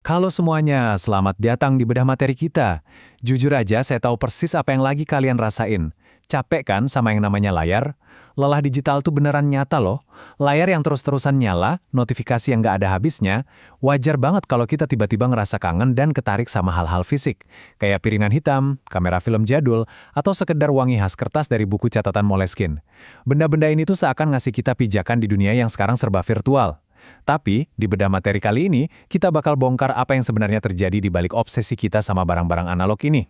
Halo semuanya, selamat datang di bedah materi kita. Jujur aja, saya tahu persis apa yang lagi kalian rasain. Capek kan sama yang namanya layar? Lelah digital tuh beneran nyata loh. Layar yang terus-terusan nyala, notifikasi yang nggak ada habisnya. Wajar banget kalau kita tiba-tiba ngerasa kangen dan ketarik sama hal-hal fisik. Kayak piringan hitam, kamera film jadul, atau sekedar wangi khas kertas dari buku catatan Moleskine. Benda-benda ini tuh seakan ngasih kita pijakan di dunia yang sekarang serba virtual. Tapi, di bedah materi kali ini, kita bakal bongkar apa yang sebenarnya terjadi di balik obsesi kita sama barang-barang analog ini.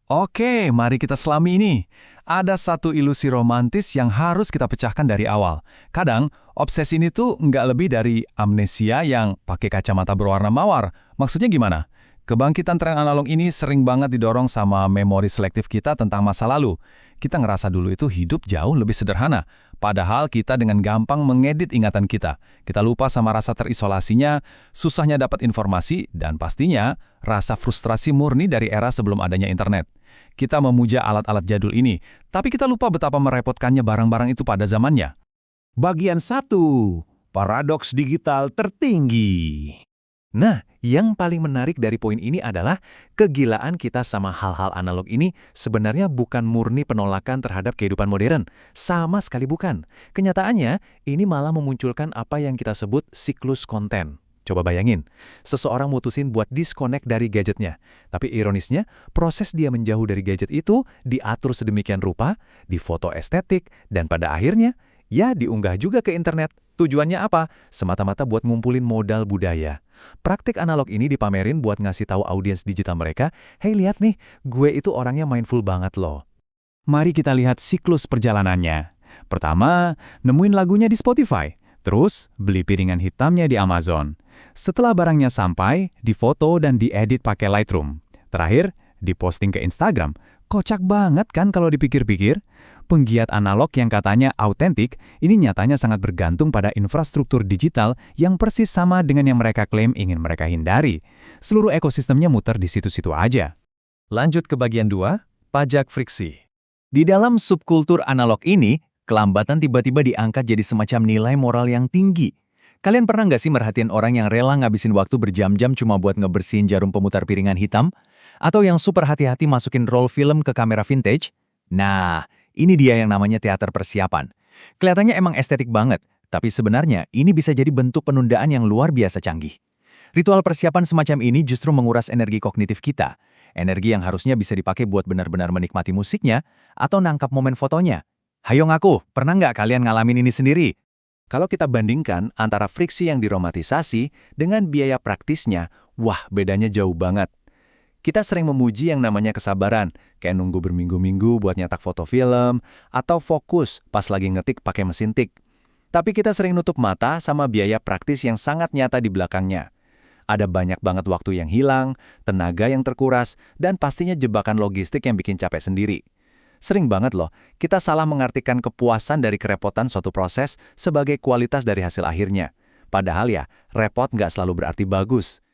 Oke, mari kita selami ini. Ada satu ilusi romantis yang harus kita pecahkan dari awal. Kadang, obsesi ini tuh nggak lebih dari amnesia yang pakai kacamata berwarna mawar. Maksudnya gimana? Kebangkitan tren analog ini sering banget didorong sama memori selektif kita tentang masa lalu. Kita ngerasa dulu itu hidup jauh lebih sederhana. Padahal kita dengan gampang mengedit ingatan kita. Kita lupa sama rasa terisolasinya, susahnya dapat informasi, dan pastinya rasa frustrasi murni dari era sebelum adanya internet. Kita memuja alat-alat jadul ini, tapi kita lupa betapa merepotkannya barang-barang itu pada zamannya. Bagian 1. Paradoks digital tertinggi. Nah, yang paling menarik dari poin ini adalah kegilaan kita sama hal-hal analog ini sebenarnya bukan murni penolakan terhadap kehidupan modern. Sama sekali bukan. Kenyataannya, ini malah memunculkan apa yang kita sebut siklus konten. Coba bayangin, seseorang mutusin buat disconnect dari gadgetnya. Tapi ironisnya, proses dia menjauh dari gadget itu diatur sedemikian rupa, difoto estetik, dan pada akhirnya, ya diunggah juga ke internet. Tujuannya apa? Semata-mata buat ngumpulin modal budaya. Praktik analog ini dipamerin buat ngasih tahu audiens digital mereka, "Hey lihat nih, gue itu orangnya mindful banget loh." Mari kita lihat siklus perjalanannya. Pertama, nemuin lagunya di Spotify. Terus, beli piringan hitamnya di Amazon. Setelah barangnya sampai, difoto dan diedit pakai Lightroom. Terakhir, diposting ke Instagram. Kocak banget kan kalau dipikir-pikir? Penggiat analog yang katanya autentik, ini nyatanya sangat bergantung pada infrastruktur digital yang persis sama dengan yang mereka klaim ingin mereka hindari. Seluruh ekosistemnya muter di situ-situ aja. Lanjut ke bagian 2, pajak friksi. Di dalam subkultur analog ini, kelambatan tiba-tiba diangkat jadi semacam nilai moral yang tinggi. Kalian pernah nggak sih merhatiin orang yang rela ngabisin waktu berjam-jam cuma buat ngebersihin jarum pemutar piringan hitam? Atau yang super hati-hati masukin roll film ke kamera vintage? Nah, ini dia yang namanya teater persiapan. Kelihatannya emang estetik banget, tapi sebenarnya ini bisa jadi bentuk penundaan yang luar biasa canggih. Ritual persiapan semacam ini justru menguras energi kognitif kita. Energi yang harusnya bisa dipakai buat benar-benar menikmati musiknya atau nangkap momen fotonya. Hayo ngaku, pernah nggak kalian ngalamin ini sendiri? Kalau kita bandingkan antara friksi yang diromantisasi dengan biaya praktisnya, wah bedanya jauh banget. Kita sering memuji yang namanya kesabaran, kayak nunggu berminggu-minggu buat nyetak foto film, atau fokus pas lagi ngetik pakai mesin tik. Tapi kita sering nutup mata sama biaya praktis yang sangat nyata di belakangnya. Ada banyak banget waktu yang hilang, tenaga yang terkuras, dan pastinya jebakan logistik yang bikin capek sendiri. Sering banget loh, kita salah mengartikan kepuasan dari kerepotan suatu proses sebagai kualitas dari hasil akhirnya. Padahal ya, repot nggak selalu berarti bagus.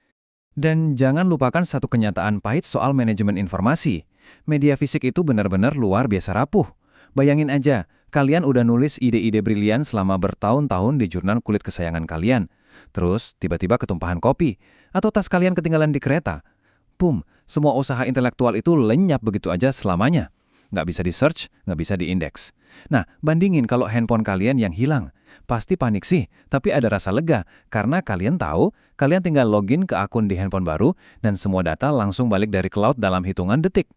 Dan jangan lupakan satu kenyataan pahit soal manajemen informasi. Media fisik itu benar-benar luar biasa rapuh. Bayangin aja, kalian udah nulis ide-ide brilian selama bertahun-tahun di jurnal kulit kesayangan kalian. Terus, tiba-tiba ketumpahan kopi, atau tas kalian ketinggalan di kereta. Boom, semua usaha intelektual itu lenyap begitu aja selamanya. Nggak bisa di-search, nggak bisa di-indeks. Nah, bandingin kalau handphone kalian yang hilang. Pasti panik sih, tapi ada rasa lega karena kalian tahu, kalian tinggal login ke akun di handphone baru dan semua data langsung balik dari cloud dalam hitungan detik.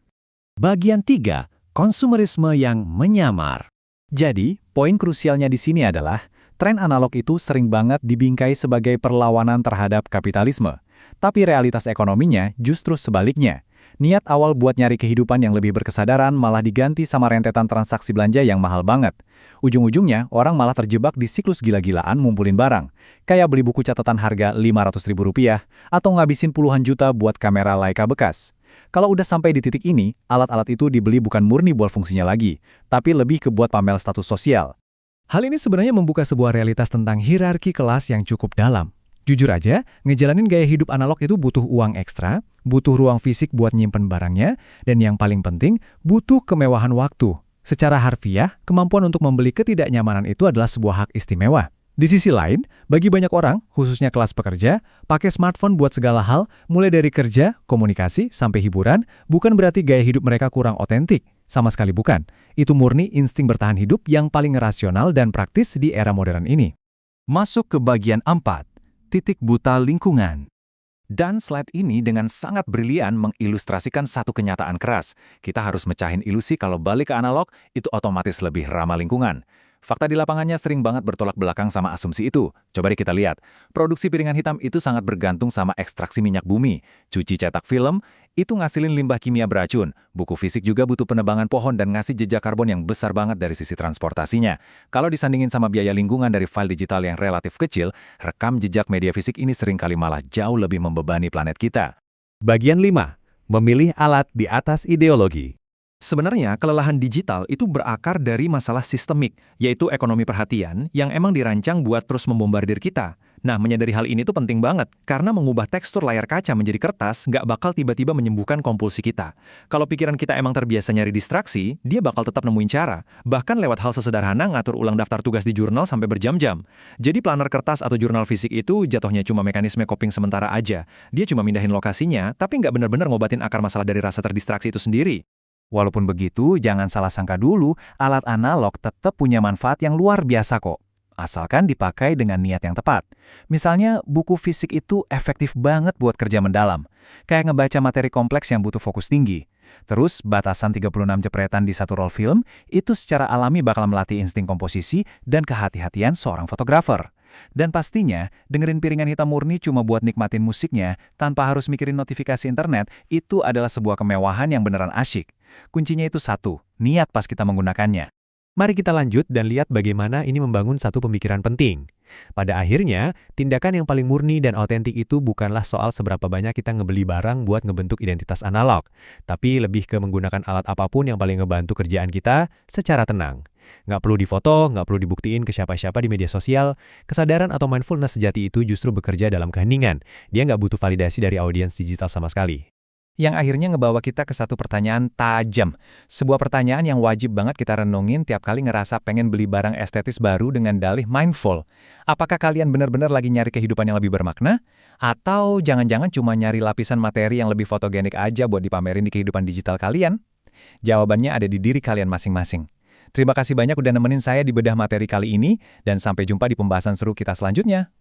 Bagian 3, konsumerisme yang menyamar. Jadi, poin krusialnya di sini adalah, tren analog itu sering banget dibingkai sebagai perlawanan terhadap kapitalisme. Tapi realitas ekonominya justru sebaliknya. Niat awal buat nyari kehidupan yang lebih berkesadaran malah diganti sama rentetan transaksi belanja yang mahal banget. Ujung-ujungnya, orang malah terjebak di siklus gila-gilaan ngumpulin barang. Kayak beli buku catatan harga Rp500.000 atau ngabisin puluhan juta buat kamera Leica bekas. Kalau udah sampai di titik ini, alat-alat itu dibeli bukan murni buat fungsinya lagi, tapi lebih ke buat pamer status sosial. Hal ini sebenarnya membuka sebuah realitas tentang hierarki kelas yang cukup dalam. Jujur aja, ngejalanin gaya hidup analog itu butuh uang ekstra, butuh ruang fisik buat nyimpen barangnya, dan yang paling penting, butuh kemewahan waktu. Secara harfiah, kemampuan untuk membeli ketidaknyamanan itu adalah sebuah hak istimewa. Di sisi lain, bagi banyak orang, khususnya kelas pekerja, pakai smartphone buat segala hal, mulai dari kerja, komunikasi, sampai hiburan, bukan berarti gaya hidup mereka kurang otentik. Sama sekali bukan. Itu murni insting bertahan hidup yang paling rasional dan praktis di era modern ini. Masuk ke bagian 4, titik buta lingkungan. Dan slide ini dengan sangat brilian mengilustrasikan satu kenyataan keras. Kita harus mecahin ilusi kalau balik ke analog, itu otomatis lebih ramah lingkungan. Fakta di lapangannya sering banget bertolak belakang sama asumsi itu. Coba deh kita lihat. Produksi piringan hitam itu sangat bergantung sama ekstraksi minyak bumi. Cuci cetak film, itu ngasilin limbah kimia beracun. Buku fisik juga butuh penebangan pohon dan ngasih jejak karbon yang besar banget dari sisi transportasinya. Kalau disandingin sama biaya lingkungan dari file digital yang relatif kecil, rekam jejak media fisik ini seringkali malah jauh lebih membebani planet kita. Bagian 5. Memilih alat di atas ideologi. Sebenarnya, kelelahan digital itu berakar dari masalah sistemik, yaitu ekonomi perhatian yang emang dirancang buat terus membombardir kita. Nah, menyadari hal ini tuh penting banget, karena mengubah tekstur layar kaca menjadi kertas nggak bakal tiba-tiba menyembuhkan kompulsi kita. Kalau pikiran kita emang terbiasa nyari distraksi, dia bakal tetap nemuin cara, bahkan lewat hal sesederhana ngatur ulang daftar tugas di jurnal sampai berjam-jam. Jadi planner kertas atau jurnal fisik itu jatuhnya cuma mekanisme coping sementara aja. Dia cuma mindahin lokasinya, tapi nggak benar-benar ngobatin akar masalah dari rasa terdistraksi itu sendiri. Walaupun begitu, jangan salah sangka dulu, alat analog tetap punya manfaat yang luar biasa kok. Asalkan dipakai dengan niat yang tepat. Misalnya, buku fisik itu efektif banget buat kerja mendalam. Kayak ngebaca materi kompleks yang butuh fokus tinggi. Terus, batasan 36 jepretan di satu roll film, itu secara alami bakal melatih insting komposisi dan kehati-hatian seorang fotografer. Dan pastinya, dengerin piringan hitam murni cuma buat nikmatin musiknya, tanpa harus mikirin notifikasi internet, itu adalah sebuah kemewahan yang beneran asyik. Kuncinya itu satu, niat pas kita menggunakannya. Mari kita lanjut dan lihat bagaimana ini membangun satu pemikiran penting. Pada akhirnya, tindakan yang paling murni dan otentik itu bukanlah soal seberapa banyak kita ngebeli barang buat ngebentuk identitas analog, tapi lebih ke menggunakan alat apapun yang paling ngebantu kerjaan kita secara tenang. Nggak perlu difoto, nggak perlu dibuktiin ke siapa-siapa di media sosial. Kesadaran atau mindfulness sejati itu justru bekerja dalam keheningan. Dia nggak butuh validasi dari audiens digital sama sekali. Yang akhirnya ngebawa kita ke satu pertanyaan tajam. Sebuah pertanyaan yang wajib banget kita renungin tiap kali ngerasa pengen beli barang estetis baru dengan dalih mindful. Apakah kalian benar-benar lagi nyari kehidupan yang lebih bermakna? Atau jangan-jangan cuma nyari lapisan materi yang lebih fotogenik aja buat dipamerin di kehidupan digital kalian? Jawabannya ada di diri kalian masing-masing. Terima kasih banyak udah nemenin saya di bedah materi kali ini, dan sampai jumpa di pembahasan seru kita selanjutnya.